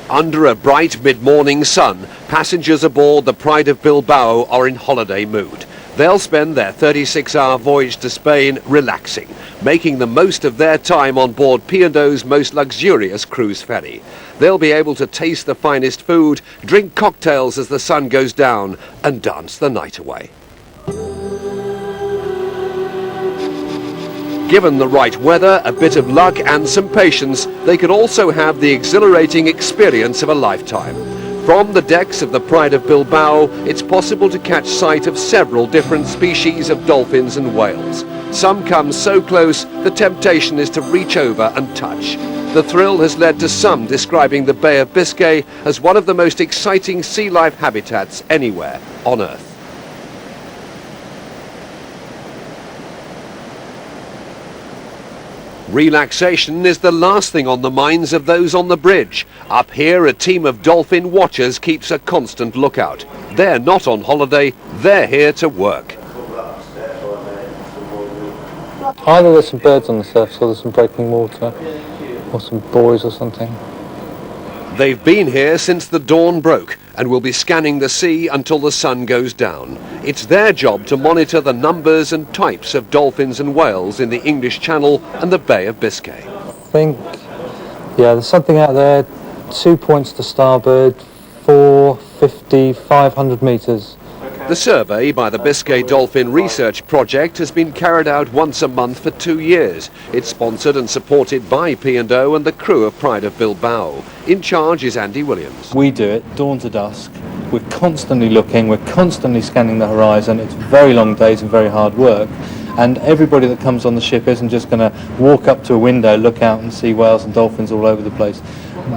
Under a bright mid-morning sun, passengers aboard the Pride of Bilbao are in holiday mood. They'll spend their 36-hour voyage to Spain relaxing, making the most of their time on board P&O's most luxurious cruise ferry. They'll be able to taste the finest food, drink cocktails as the sun goes down, and dance the night away. Given the right weather, a bit of luck and some patience, they could also have the exhilarating experience of a lifetime. From the decks of the Pride of Bilbao, it's possible to catch sight of several different species of dolphins and whales. Some come so close, the temptation is to reach over and touch. The thrill has led to some describing the Bay of Biscay as one of the most exciting sea life habitats anywhere on Earth. Relaxation is the last thing on the minds of those on the bridge. Up here, a team of dolphin watchers keeps a constant lookout. They're not on holiday, they're here to work. Either there's some birds on the surface or there's some breaking water, or some buoys or something. They've been here since the dawn broke and will be scanning the sea until the sun goes down. It's their job to monitor the numbers and types of dolphins and whales in the English Channel and the Bay of Biscay. I think, yeah, there's something out there, 2 points to starboard, 450, 500 metres. The survey by the Biscay Dolphin Research Project has been carried out once a month for 2 years. It's sponsored and supported by P&O and the crew of Pride of Bilbao. In charge is Andy Williams. We do it dawn to dusk. We're constantly looking, we're constantly scanning the horizon. It's very long days and very hard work. And everybody that comes on the ship isn't just going to walk up to a window, look out and see whales and dolphins all over the place.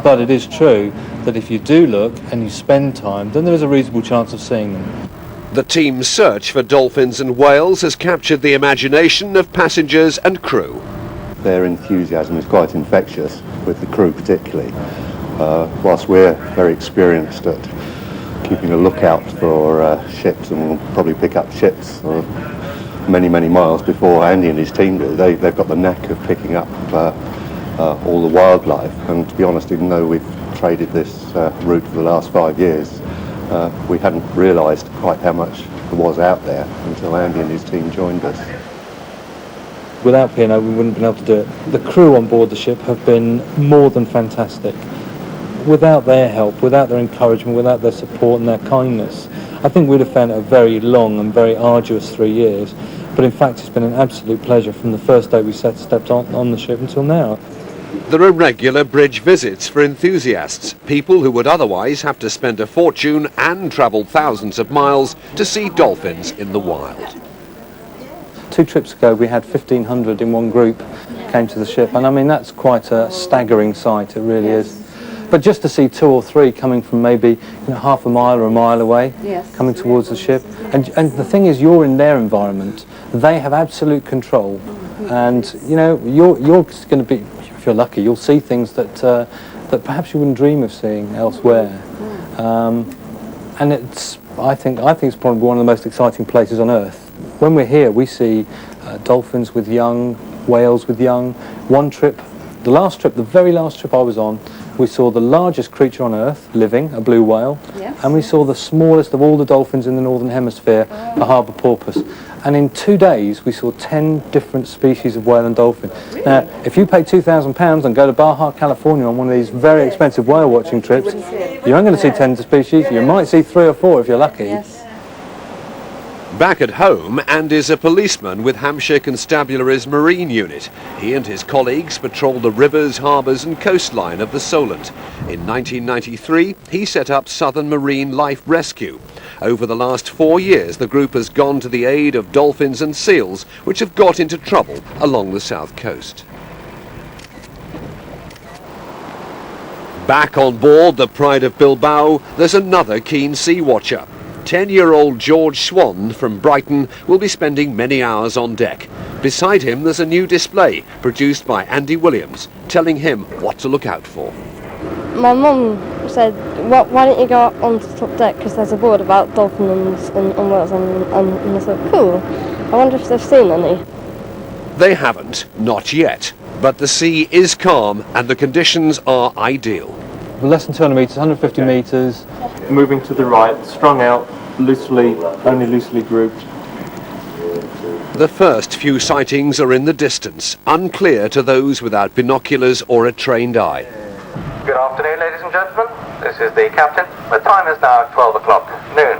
But it is true that if you do look and you spend time, then there is a reasonable chance of seeing them. The team's search for dolphins and whales has captured the imagination of passengers and crew. Their enthusiasm is quite infectious, with the crew particularly. Whilst we're very experienced at keeping a lookout for ships, and we'll probably pick up ships many, many miles before Andy and his team do, they've got the knack of picking up all the wildlife. And to be honest, even though we've traded this route for the last 5 years, we hadn't realised quite how much there was out there until Andy and his team joined us. Without P&O, we wouldn't have been able to do it. The crew on board the ship have been more than fantastic. Without their help, without their encouragement, without their support and their kindness, I think we'd have found it a very long and very arduous 3 years. But in fact, it's been an absolute pleasure from the first day we stepped on the ship until now. There are regular bridge visits for enthusiasts, people who would otherwise have to spend a fortune and travel thousands of miles to see dolphins in the wild. 2 trips ago we had 1,500 in one group came to the ship, and I mean that's quite a staggering sight, it really is. But just to see 2 or 3 coming from maybe half a mile or a mile away, coming towards the ship, and the thing is, you're in their environment, they have absolute control, and you're going to be, if you're lucky, you'll see things that perhaps you wouldn't dream of seeing elsewhere. And I think it's probably one of the most exciting places on Earth. When we're here, we see dolphins with young, whales with young. One trip, the very last trip I was on, we saw the largest creature on Earth living, a blue whale, and we saw the smallest of all the dolphins in the Northern Hemisphere, a harbour porpoise. And in 2 days, we saw 10 different species of whale and dolphin. Really? Now, if you pay £2,000 and go to Baja, California on one of these very expensive whale watching trips, you aren't going to see 10 species. You might see 3 or 4 if you're lucky. Yes. Back at home, Andy's a policeman with Hampshire Constabulary's Marine Unit. He and his colleagues patrol the rivers, harbours and coastline of the Solent. In 1993, he set up Southern Marine Life Rescue. Over the last 4 years, the group has gone to the aid of dolphins and seals, which have got into trouble along the south coast. Back on board the Pride of Bilbao, there's another keen sea watcher. 10-year-old George Swan from Brighton will be spending many hours on deck. Beside him there's a new display produced by Andy Williams, telling him what to look out for. My mum said, why don't you go on to the top deck, because there's a board about dolphins and whales, and I thought, cool, I wonder if they've seen any. They haven't, not yet, but the sea is calm and the conditions are ideal. less than 200 metres, 150 metres. Moving to the right, strung out, loosely, only loosely grouped. The first few sightings are in the distance, unclear to those without binoculars or a trained eye. Good afternoon, ladies and gentlemen. This is the captain. The time is now 12 o'clock noon.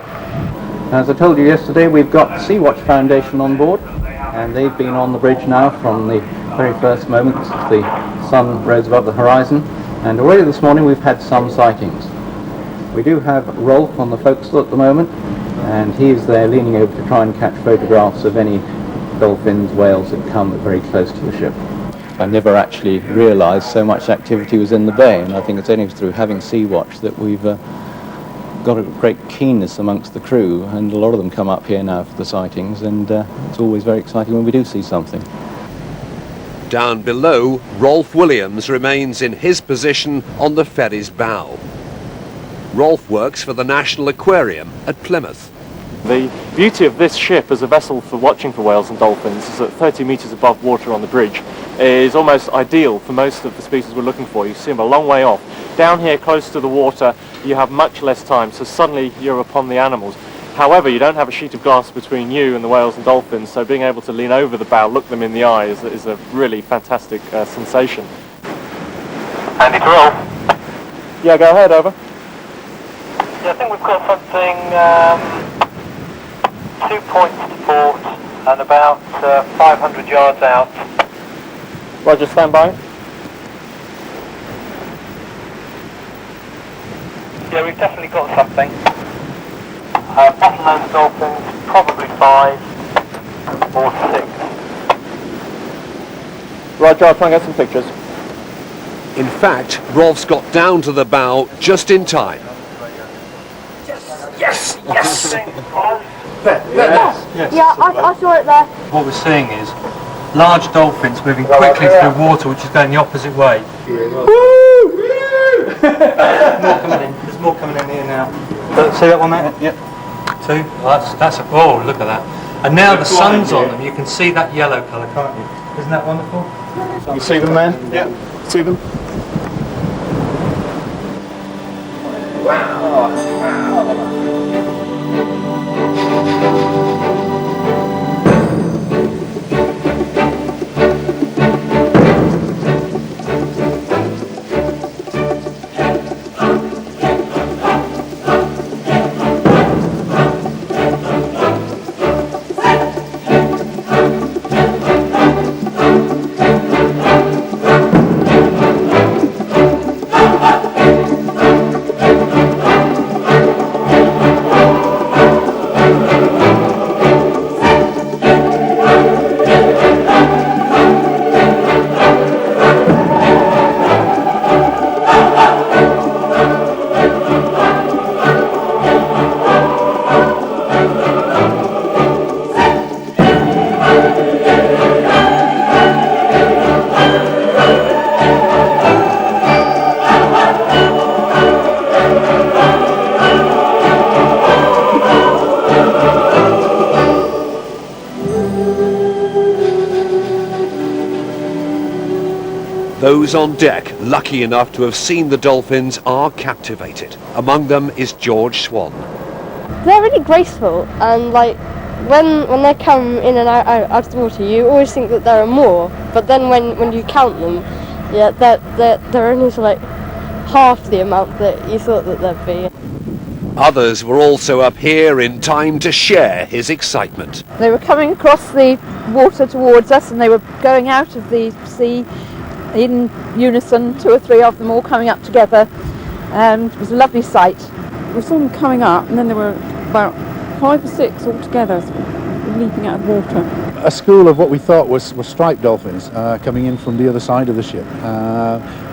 As I told you yesterday, we've got the Sea-Watch Foundation on board, and they've been on the bridge now from the very first moment the sun rose above the horizon, and already this morning we've had some sightings. We do have Rolf on the forecastle at the moment, and he is there leaning over to try and catch photographs of any dolphins, whales that come very close to the ship. I never actually realised so much activity was in the bay, and I think it's only through having Sea-Watch that we've got a great keenness amongst the crew, and a lot of them come up here now for the sightings, and it's always very exciting when we do see something. Down below, Rolf Williams remains in his position on the ferry's bow. Rolf works for the National Aquarium at Plymouth. The beauty of this ship as a vessel for watching for whales and dolphins is that 30 metres above water on the bridge is almost ideal for most of the species we're looking for. You see them a long way off. Down here close to the water you have much less time, so suddenly you're upon the animals. However, you don't have a sheet of glass between you and the whales and dolphins, so being able to lean over the bow, look them in the eye is a really fantastic sensation. Andy to roll. Yeah, go ahead, over. Yeah, I think we've got something 2 points to port and about 500 yards out. Roger, stand by. Yeah, we've definitely got something. Bottlenose dolphins, probably 5 or 6. Roger, I'll try and get some pictures. In fact, Rolf's got down to the bow just in time. Yes! Yeah, I saw it there. What we're seeing is large dolphins moving quickly through water, which is going the opposite way. There's more coming in here now. See that one there? Yep. 2. Oh, look at that. And now the sun's on them. You can see that yellow colour, can't you? Isn't that wonderful? You see them there? Yeah. See them? Those on deck, lucky enough to have seen the dolphins, are captivated. Among them is George Swan. They're really graceful, and like when they come in and out of the water, you always think that there are more. But then when you count them, yeah, they're only like half the amount that you thought that there'd be. Others were also up here in time to share his excitement. They were coming across the water towards us, and they were going out of the sea in unison, 2 or 3 of them all coming up together, and it was a lovely sight. We saw them coming up, and then there were about 5 or 6 altogether leaping out of water. A school of what we thought was striped dolphins coming in from the other side of the ship.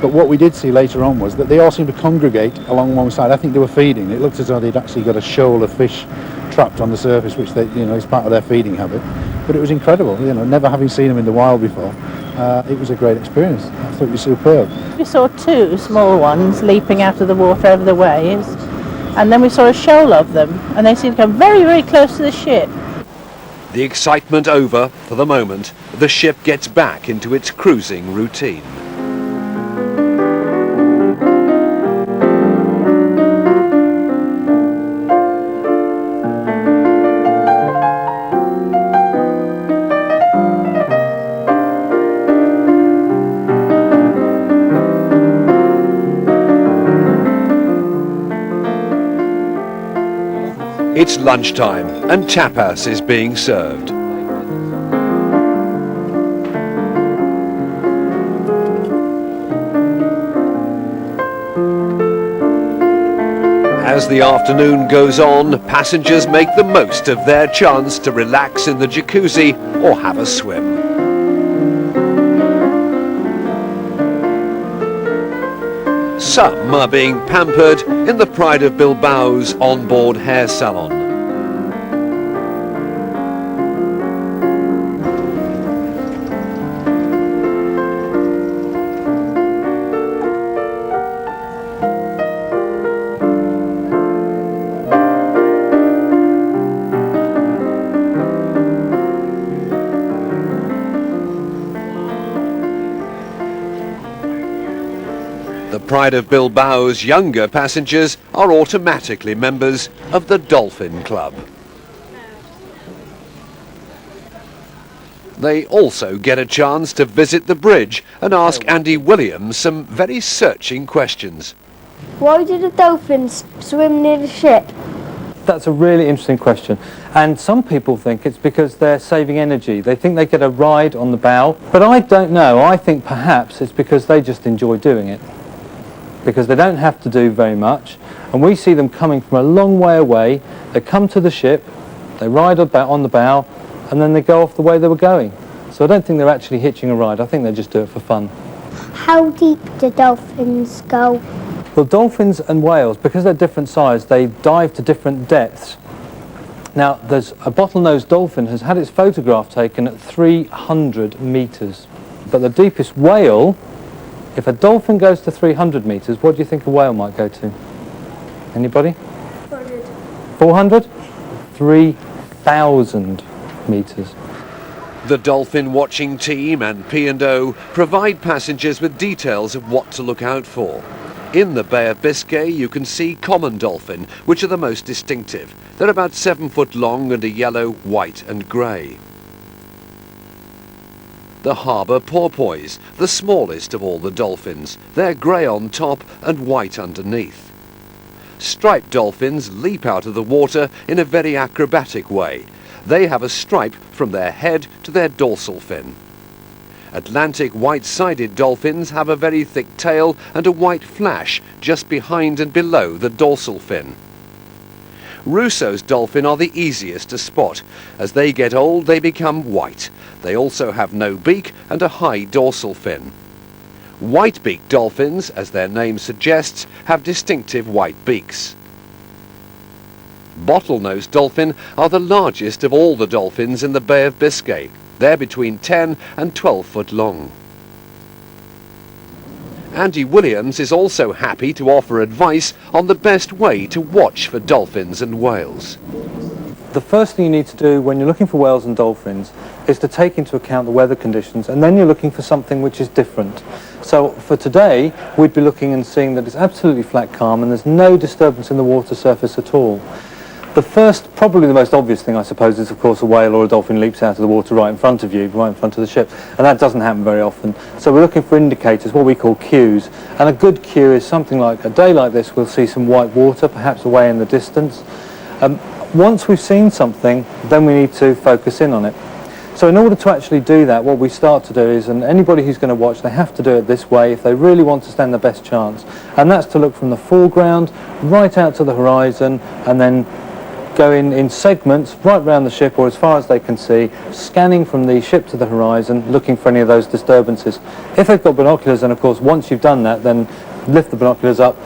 But what we did see later on was that they all seemed to congregate along one side. I think they were feeding. It looked as though they'd actually got a shoal of fish trapped on the surface, which they, is part of their feeding habit. But it was incredible, never having seen them in the wild before. It was a great experience. Absolutely superb. We saw 2 small ones leaping out of the water over the waves, and then we saw a shoal of them, and they seemed to come very, very close to the ship. The excitement over for the moment, the ship gets back into its cruising routine. It's lunchtime and tapas is being served. As the afternoon goes on, passengers make the most of their chance to relax in the jacuzzi or have a swim. Some are being pampered in the Pride of Bilbao's onboard hair salon. The Pride of Bilbao's younger passengers are automatically members of the Dolphin Club. They also get a chance to visit the bridge and ask Andy Williams some very searching questions. Why do the dolphins swim near the ship? That's a really interesting question, and some people think it's because they're saving energy. They think they get a ride on the bow, but I don't know. I think perhaps it's because they just enjoy doing it, because they don't have to do very much, and we see them coming from a long way away. They come to the ship, they ride on the bow, and then they go off the way they were going. So I don't think they're actually hitching a ride. I think they just do it for fun. How deep do dolphins go? Well, dolphins and whales, because they're different size, they dive to different depths. Now, there's a bottlenose dolphin has had its photograph taken at 300 metres. But the deepest whale, if a dolphin goes to 300 metres, what do you think a whale might go to? Anybody? 400. 400? 3,000 metres. The dolphin watching team and P&O provide passengers with details of what to look out for. In the Bay of Biscay you can see common dolphin, which are the most distinctive. They're about 7 foot long and are yellow, white and grey. The harbour porpoise, the smallest of all the dolphins. They're grey on top and white underneath. Striped dolphins leap out of the water in a very acrobatic way. They have a stripe from their head to their dorsal fin. Atlantic white-sided dolphins have a very thick tail and a white flash just behind and below the dorsal fin. Rousseau's dolphin are the easiest to spot. As they get old, they become white. They also have no beak and a high dorsal fin. White-beaked dolphins, as their name suggests, have distinctive white beaks. Bottlenose dolphin are the largest of all the dolphins in the Bay of Biscay. They're between 10 and 12 foot long. Andy Williams is also happy to offer advice on the best way to watch for dolphins and whales. The first thing you need to do when you're looking for whales and dolphins is to take into account the weather conditions, and then you're looking for something which is different. So for today, we'd be looking and seeing that it's absolutely flat calm and there's no disturbance in the water surface at all. The first, probably the most obvious thing, I suppose, is of course a whale or a dolphin leaps out of the water right in front of you, right in front of the ship, and that doesn't happen very often. So we're looking for indicators, what we call cues, and a good cue is something like a day like this. We'll see some white water, perhaps away in the distance. Once we've seen something, then we need to focus in on it. So in order to actually do that, what we start to do is, and anybody who's going to watch, they have to do it this way if they really want to stand the best chance, and that's to look from the foreground right out to the horizon, and then go in segments right round the ship or as far as they can see, scanning from the ship to the horizon, looking for any of those disturbances. If they've got binoculars, and of course once you've done that, then lift the binoculars up,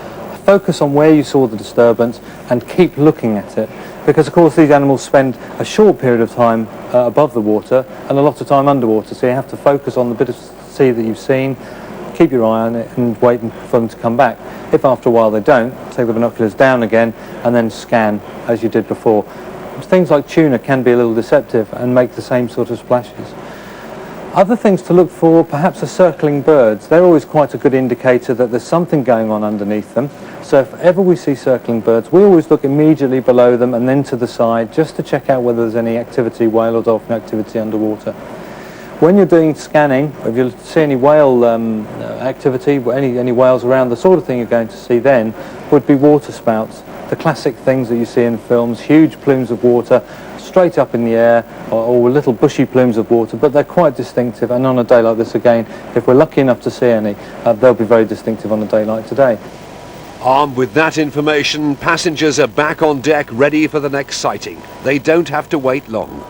focus on where you saw the disturbance and keep looking at it, because of course these animals spend a short period of time above the water and a lot of time underwater, so you have to focus on the bit of sea that you've seen, keep your eye on it and wait for them to come back. If after a while they don't, take the binoculars down again and then scan as you did before. Things like tuna can be a little deceptive and make the same sort of splashes. Other things to look for perhaps are circling birds. They're always quite a good indicator that there's something going on underneath them. So if ever we see circling birds, we always look immediately below them and then to the side just to check out whether there's any activity, whale or dolphin activity underwater. When you're doing scanning, if you see any whale activity, any whales around, the sort of thing you're going to see then would be water spouts. The classic things that you see in films, huge plumes of water straight up in the air, or little bushy plumes of water, but they're quite distinctive, and on a day like this again, if we're lucky enough to see any, they'll be very distinctive on a day like today. Armed with that information, passengers are back on deck ready for the next sighting. They don't have to wait long.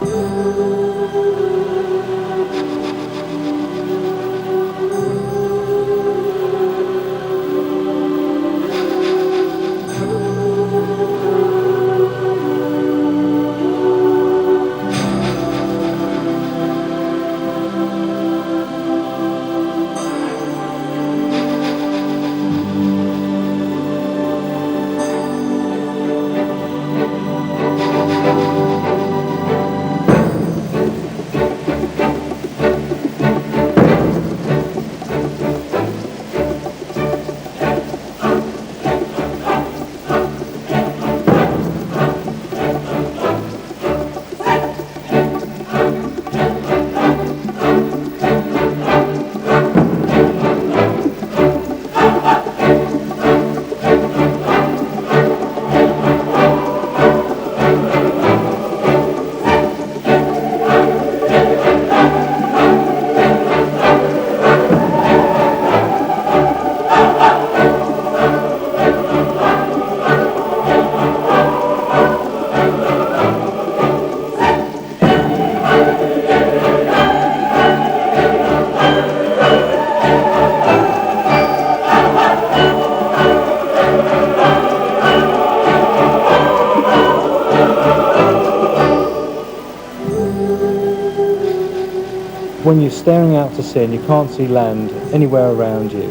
When you're staring out to sea and you can't see land anywhere around you,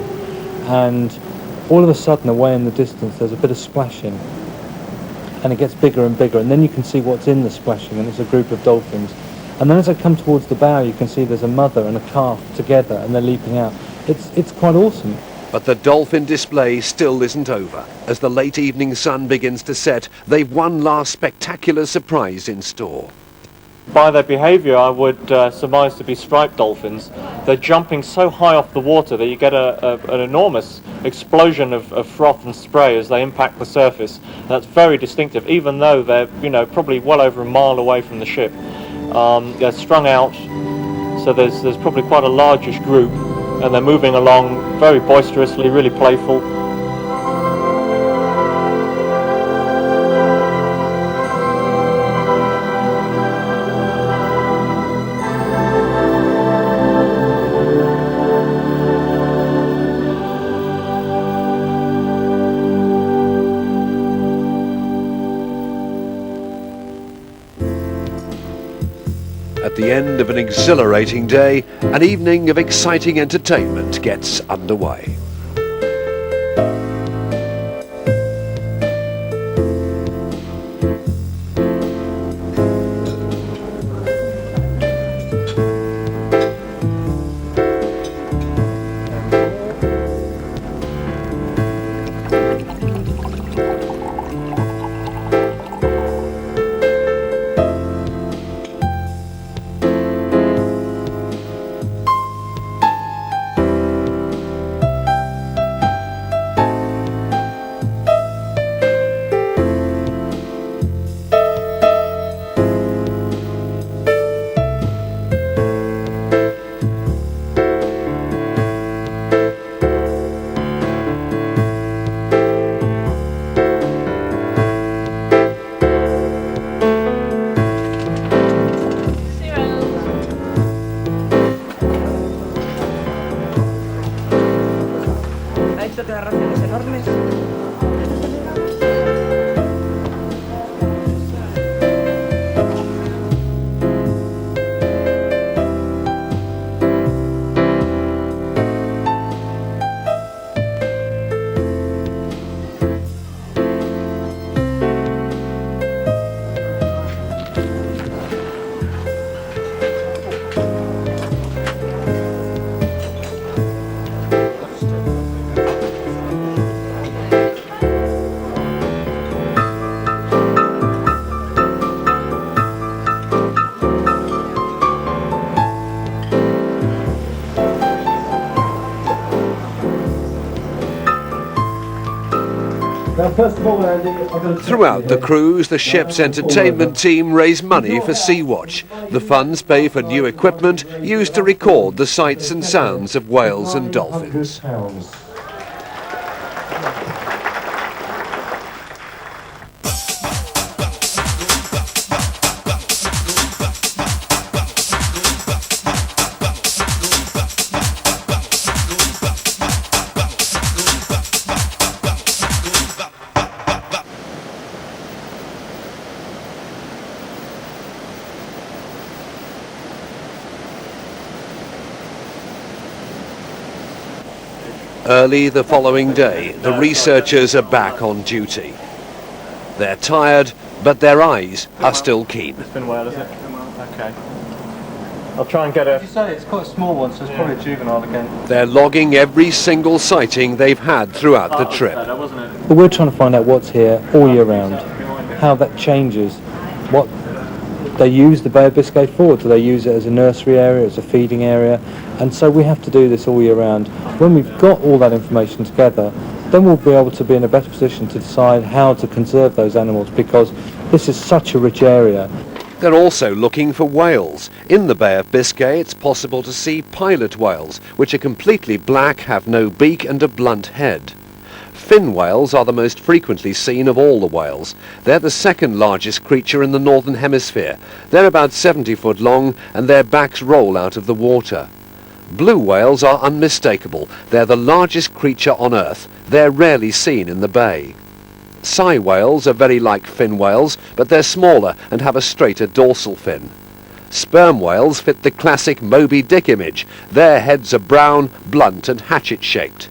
and all of a sudden away in the distance there's a bit of splashing, and it gets bigger and bigger, and then you can see what's in the splashing, and it's a group of dolphins. And then as I come towards the bow, you can see there's a mother and a calf together, and they're leaping out. It's quite awesome. But the dolphin display still isn't over. As the late evening sun begins to set, they've one last spectacular surprise in store. By their behaviour, I would surmise to be striped dolphins. They're jumping so high off the water that you get an enormous explosion of froth and spray as they impact the surface. That's very distinctive, even though they're probably well over a mile away from the ship. They're strung out, so there's probably quite a largish group, and they're moving along very boisterously, really playful. At the end of an exhilarating day, an evening of exciting entertainment gets underway. Throughout the cruise, the ship's entertainment team raise money for Sea-Watch. The funds pay for new equipment used to record the sights and sounds of whales and dolphins. Early the following day, the researchers are back on duty. They're tired, but their eyes are still keen. It's been well, is it? Okay. I'll try and get a... As you say, it's quite a small one, so it's probably a juvenile again. They're logging every single sighting they've had throughout the trip. But we're trying to find out what's here all year round, how that changes, what they use the Bay of Biscay for. Do they use it as a nursery area, as a feeding area? And so we have to do this all year round. When we've got all that information together, then we'll be able to be in a better position to decide how to conserve those animals, because this is such a rich area. They're also looking for whales. In the Bay of Biscay, it's possible to see pilot whales, which are completely black, have no beak and a blunt head. Fin whales are the most frequently seen of all the whales. They're the second largest creature in the northern hemisphere. They're about 70 foot long and their backs roll out of the water. Blue whales are unmistakable. They're the largest creature on Earth. They're rarely seen in the bay. Sei whales are very like fin whales, but they're smaller and have a straighter dorsal fin. Sperm whales fit the classic Moby Dick image. Their heads are brown, blunt and hatchet-shaped.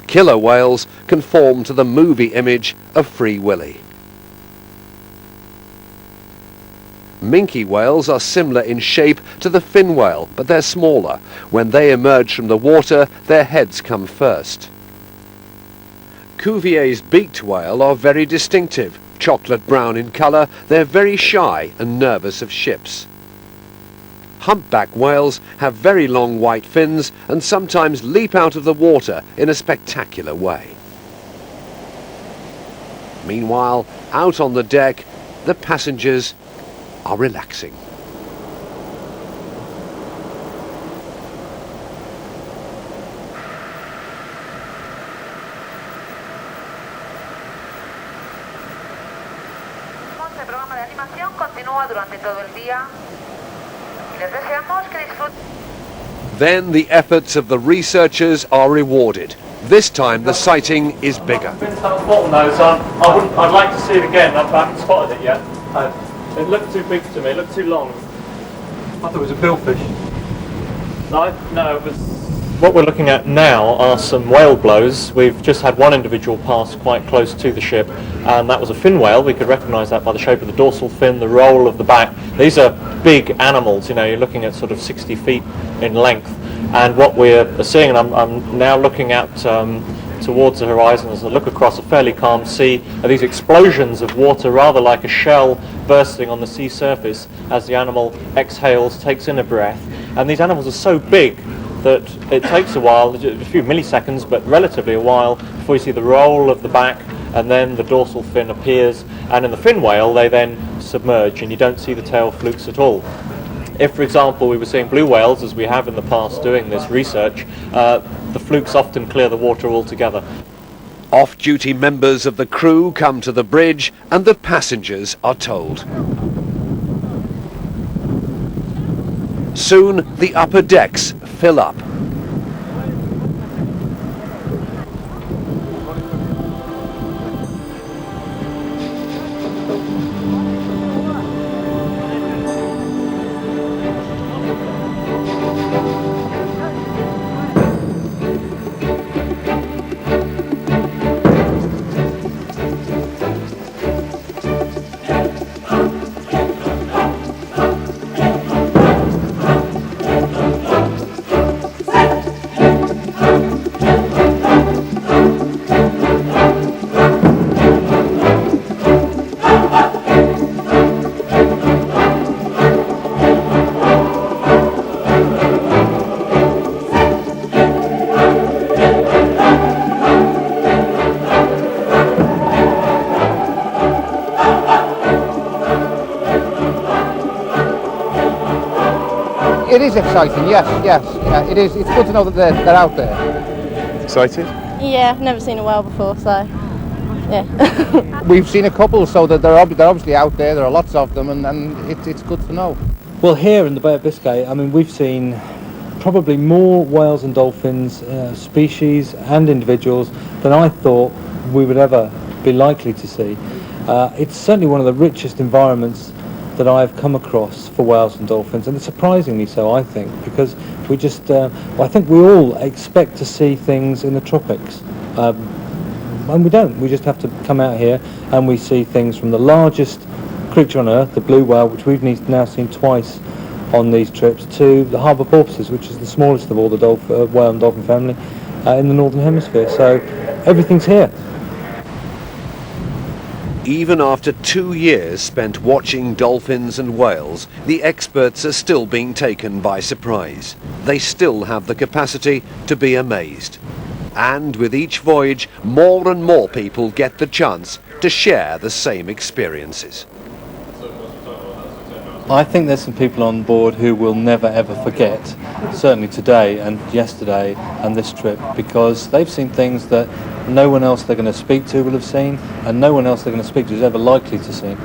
Killer whales conform to the movie image of Free Willy. Minke whales are similar in shape to the fin whale, but they're smaller. When they emerge from the water, their heads come first. Cuvier's beaked whale are very distinctive. Chocolate brown in colour, they're very shy and nervous of ships. Humpback whales have very long white fins and sometimes leap out of the water in a spectacular way. Meanwhile, out on the deck, the passengers are relaxing. El programa de animación continúa durante todo el día y les deseamos que disfruten. Then the efforts of the researchers are rewarded. This time the sighting is bigger. I'd like to see it again. I haven't spotted it yet. It looked too big to me. It looked too long. I thought it was a billfish. No, it was... What we're looking at now are some whale blows. We've just had one individual pass quite close to the ship, and that was a fin whale. We could recognise that by the shape of the dorsal fin, the roll of the back. These are big animals, you know, you're looking at sort of 60 feet in length. And what we're seeing, and I'm now looking at towards the horizon as I look across a fairly calm sea, are these explosions of water, rather like a shell bursting on the sea surface as the animal exhales, takes in a breath. And these animals are so big that it takes a while, a few milliseconds, but relatively a while, before you see the roll of the back and then the dorsal fin appears. And in the fin whale, they then submerge and you don't see the tail flukes at all. If, for example, we were seeing blue whales, as we have in the past doing this research, the flukes often clear the water altogether. Off-duty members of the crew come to the bridge and the passengers are told. Soon the upper decks fill up. is exciting, yes, yeah, it is. It's good to know that they're out there. Excited? Yeah, I've never seen a whale before, so yeah. We've seen a couple, so that they're obviously out there. There are lots of them, and it's good to know. Well, here in the Bay of Biscay, I mean, we've seen probably more whales and dolphins, species and individuals, than I thought we would ever be likely to see. It's certainly one of the richest environments that I've come across for whales and dolphins, and it's surprisingly so, I think, because we just, I think we all expect to see things in the tropics, and we don't. We just have to come out here and we see things from the largest creature on Earth, the blue whale, which we've now seen twice on these trips, to the harbour porpoises, which is the smallest of all the whale and dolphin family in the Northern Hemisphere. So everything's here. Even after 2 years spent watching dolphins and whales, the experts are still being taken by surprise. They still have the capacity to be amazed. And with each voyage, more and more people get the chance to share the same experiences. I think there's some people on board who will never ever forget, certainly today and yesterday and this trip, because they've seen things that no one else they're going to speak to will have seen, and no one else they're going to speak to is ever likely to see.